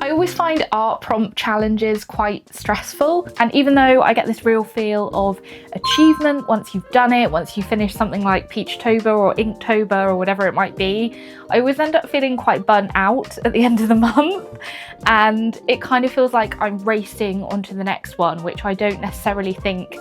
I always find art prompt challenges quite stressful, and even though I get this real feel of achievement once you've done it, once you finish something like Peachtober or Inktober or whatever it might be, I always end up feeling quite burnt out at the end of the month, and it kind of feels like I'm racing onto the next one, which I don't necessarily think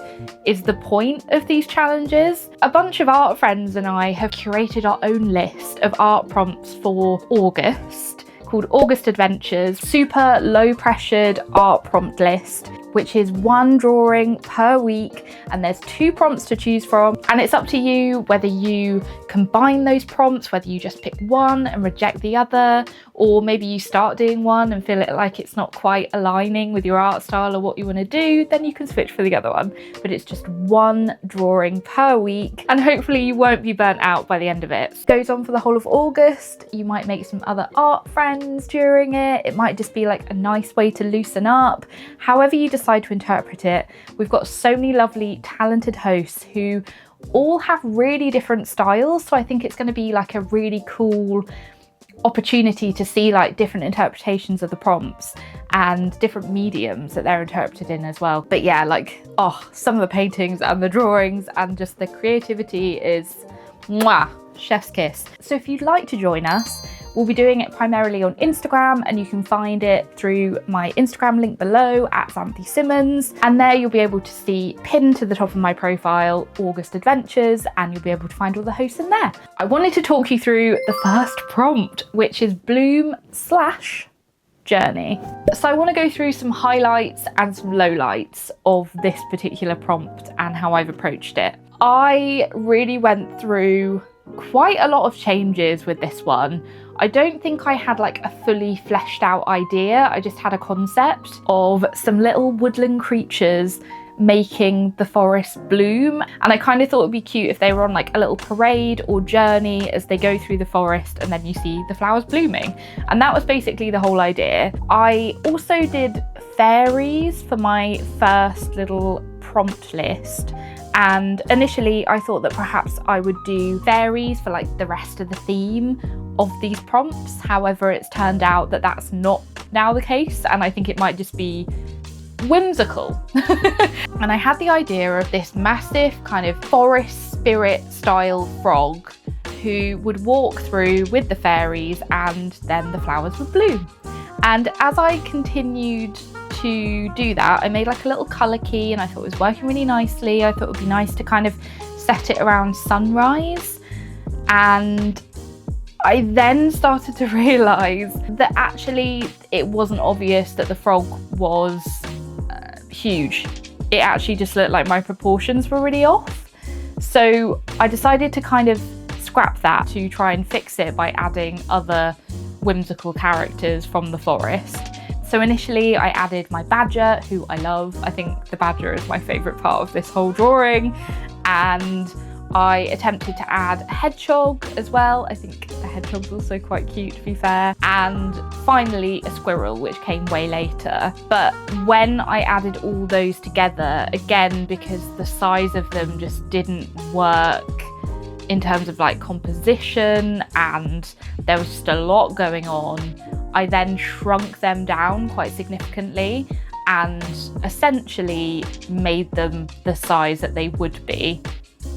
is the point of these challenges. A bunch of art friends and I have curated our own list of art prompts for August, called August Adventures, super low pressured art prompt list, which is one drawing per week, and there's 2 prompts to choose from, and it's up to you whether you combine those prompts, whether you just pick one and reject the other, or maybe you start doing one and feel like it's not quite aligning with your art style or what you want to do, then you can switch for the other one. But it's just one drawing per week, and hopefully you won't be burnt out by the end of it. It goes on for the whole of August. You might make some other art friends during it. It might just be like a nice way to loosen up. However you decide to interpret it, we've got so many lovely talented hosts who all have really different styles, so I think it's going to be like a really cool opportunity to see like different interpretations of the prompts and different mediums that they're interpreted in as well. But yeah, like, oh, some of the paintings and the drawings and just the creativity is mwah, chef's kiss. So if you'd like to join us, we'll be doing it primarily on Instagram, and you can find it through my Instagram link below at XANTHE Simmons, and there you'll be able to see pinned to the top of my profile August Adventures, and you'll be able to find all the hosts in there. I wanted to talk you through the first prompt, which is bloom/journey. So I want to go through some highlights and some lowlights of this particular prompt and how I've approached it. I really went through quite a lot of changes with this one. I don't think I had like a fully fleshed out idea. I just had a concept of some little woodland creatures making the forest bloom, and I kind of thought it'd be cute if they were on like a little parade or journey as they go through the forest, and then you see the flowers blooming, and that was basically the whole idea. I also did fairies for my first little prompt list, and initially I thought that perhaps I would do fairies for like the rest of the theme of these prompts. However, it's turned out that that's not now the case, and I think it might just be whimsical. And I had the idea of this massive kind of forest spirit style frog who would walk through with the fairies, and then the flowers would bloom. And as I continued to do that, I made like a little colour key, and I thought it was working really nicely. I thought it would be nice to kind of set it around sunrise, and I then started to realise that actually it wasn't obvious that the frog was huge. It actually just looked like my proportions were really off. So I decided to kind of scrap that to try and fix it by adding other whimsical characters from the forest. So initially I added my badger, who I love. I think the badger is my favourite part of this whole drawing, and I attempted to add a hedgehog as well. I think the hedgehog's also quite cute, to be fair. And finally a squirrel, which came way later. But when I added all those together, again, because the size of them just didn't work in terms of like composition, and there was just a lot going on, I then shrunk them down quite significantly and essentially made them the size that they would be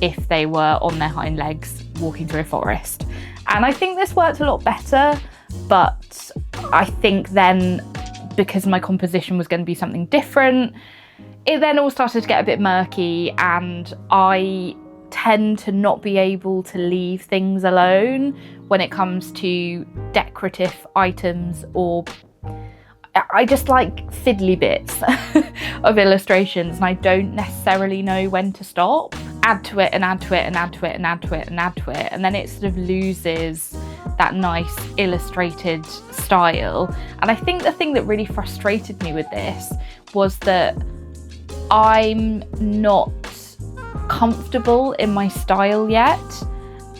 if they were on their hind legs walking through a forest. And I think this worked a lot better, but I think then, because my composition was going to be something different, it then all started to get a bit murky, and I tend to not be able to leave things alone when it comes to decorative items, or I just like fiddly bits of illustrations, and I don't necessarily know when to stop. Add to it and add to it and add to it and add to it and add to it, and then it sort of loses that nice illustrated style. And I think the thing that really frustrated me with this was that I'm not comfortable in my style yet,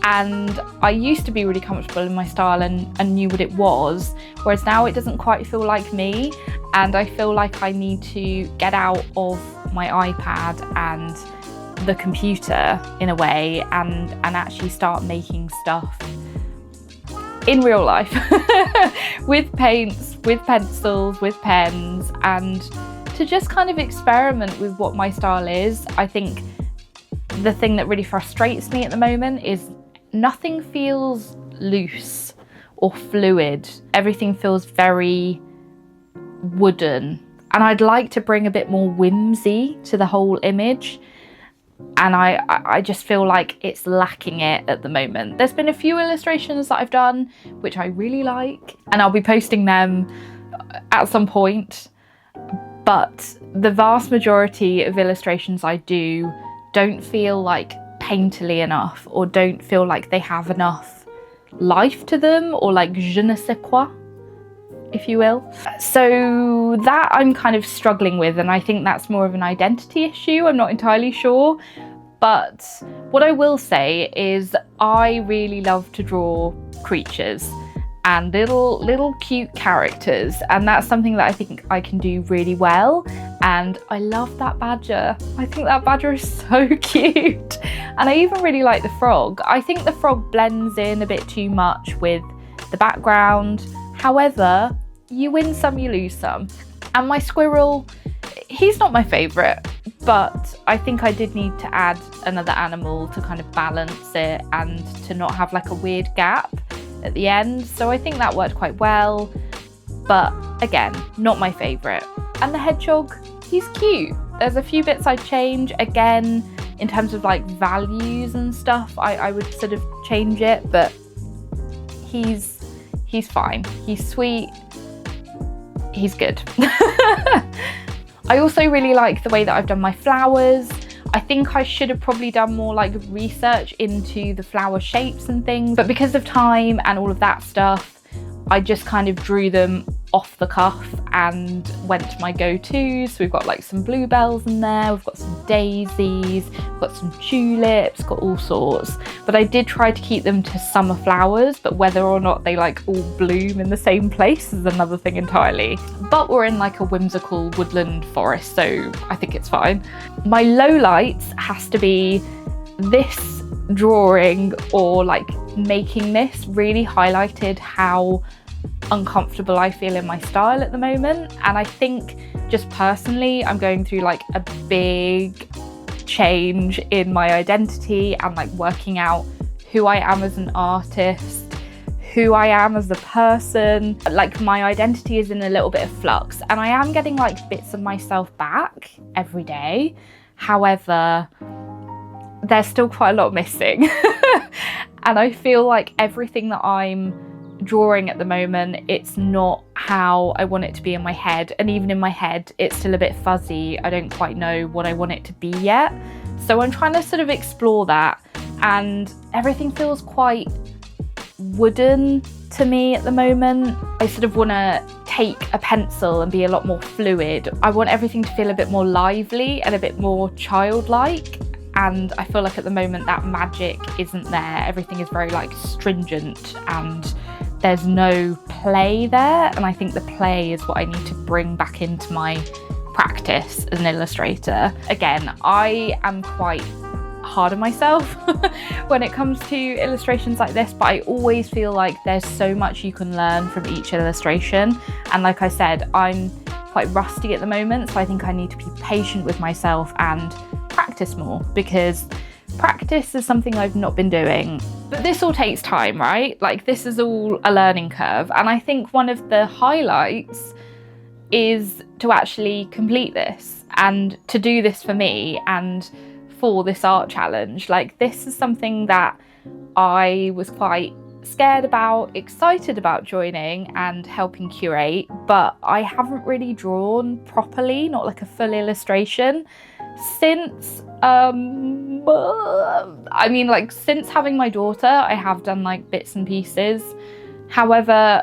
and I used to be really comfortable in my style and knew what it was, whereas now it doesn't quite feel like me, and I feel like I need to get out of my iPad and the computer in a way and actually start making stuff in real life with paints, with pencils, with pens, and to just kind of experiment with what my style is. I think the thing that really frustrates me at the moment is nothing feels loose or fluid. Everything feels very wooden, and I'd like to bring a bit more whimsy to the whole image, and I just feel like it's lacking it at the moment. There's been a few illustrations that I've done which I really like, and I'll be posting them at some point, but the vast majority of illustrations I do don't feel like painterly enough, or don't feel like they have enough life to them, or like je ne sais quoi, if you will. So that I'm kind of struggling with, and I think that's more of an identity issue. I'm not entirely sure, but what I will say is I really love to draw creatures and little cute characters, and that's something that I think I can do really well. And I love that badger. I think that badger is so cute, and I even really like the frog. I think the frog blends in a bit too much with the background. However, you win some, you lose some. And my squirrel, he's not my favourite, but I think I did need to add another animal to kind of balance it and to not have like a weird gap at the end. So I think that worked quite well, but again, not my favourite. And the hedgehog, he's cute. There's a few bits I'd change. Again, in terms of like values and stuff, I would sort of change it, but he's fine. He's sweet. He's good. I also really like the way that I've done my flowers. I think I should have probably done more like research into the flower shapes and things, but because of time and all of that stuff, I just kind of drew them off the cuff and went to my go-tos. So we've got like some bluebells in there, we've got some daisies, we've got some tulips, got all sorts. But I did try to keep them to summer flowers, but whether or not they like all bloom in the same place is another thing entirely. But we're in like a whimsical woodland forest, so I think it's fine. My lowlights has to be this drawing, or like making this really highlighted how uncomfortable I feel in my style at the moment. And I think just personally I'm going through like a big change in my identity and like working out who I am as an artist, who I am as a person. Like my identity is in a little bit of flux, and I am getting like bits of myself back every day. However, there's still quite a lot missing. And I feel like everything that I'm drawing at the moment, it's not how I want it to be in my head, and even in my head it's still a bit fuzzy. I don't quite know what I want it to be yet, so I'm trying to sort of explore that, and everything feels quite wooden to me at the moment. I sort of want to take a pencil and be a lot more fluid. I want everything to feel a bit more lively and a bit more childlike, and I feel like at the moment that magic isn't there. Everything is very like stringent and there's no play there, and I think the play is what I need to bring back into my practice as an illustrator. Again, I am quite hard on myself when it comes to illustrations like this, but I always feel like there's so much you can learn from each illustration, and like I said, I'm quite rusty at the moment, so I think I need to be patient with myself and practice more, because practice is something I've not been doing. But this all takes time, right? Like this is all a learning curve, and I think one of the highlights is to actually complete this and to do this for me and for this art challenge. Like this is something that I was quite scared about, excited about joining and helping curate, but I haven't really drawn properly, not like a full illustration, since since having my daughter. I have done like bits and pieces. However,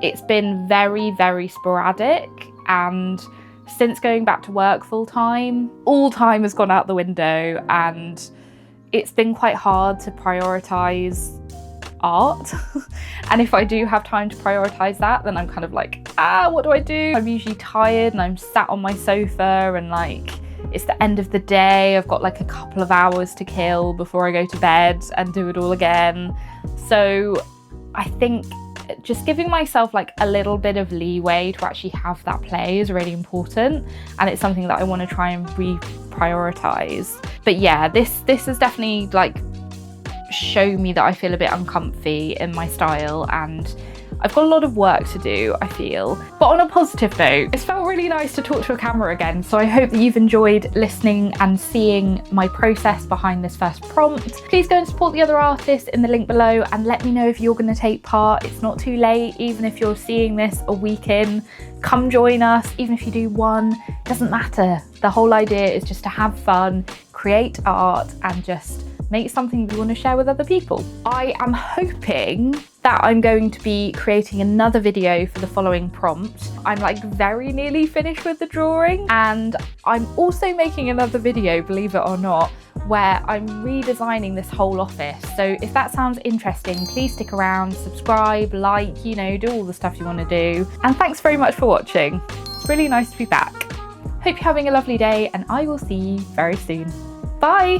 it's been very, very sporadic, and since going back to work full time, all time has gone out the window, and it's been quite hard to prioritize art. And if I do have time to prioritize that, then I'm kind of like, what do I do? I'm usually tired and I'm sat on my sofa, and like it's the end of the day. I've got like a couple of hours to kill before I go to bed and do it all again. So I think just giving myself like a little bit of leeway to actually have that play is really important, and it's something that I want to try and reprioritize. But yeah, this has definitely like shown me that I feel a bit uncomfy in my style, and I've got a lot of work to do, I feel. But on a positive note, it's felt really nice to talk to a camera again, so I hope that you've enjoyed listening and seeing my process behind this first prompt. Please go and support the other artists in the link below and let me know if you're going to take part. It's not too late, even if you're seeing this a week in. Come join us, even if you do one, it doesn't matter. The whole idea is just to have fun, create art, and just make something you want to share with other people. I am hoping that I'm going to be creating another video for the following prompt. I'm like very nearly finished with the drawing, and I'm also making another video, believe it or not, where I'm redesigning this whole office. So if that sounds interesting, please stick around, subscribe, like, you know, do all the stuff you want to do. And thanks very much for watching. It's really nice to be back. Hope you're having a lovely day, and I will see you very soon. Bye!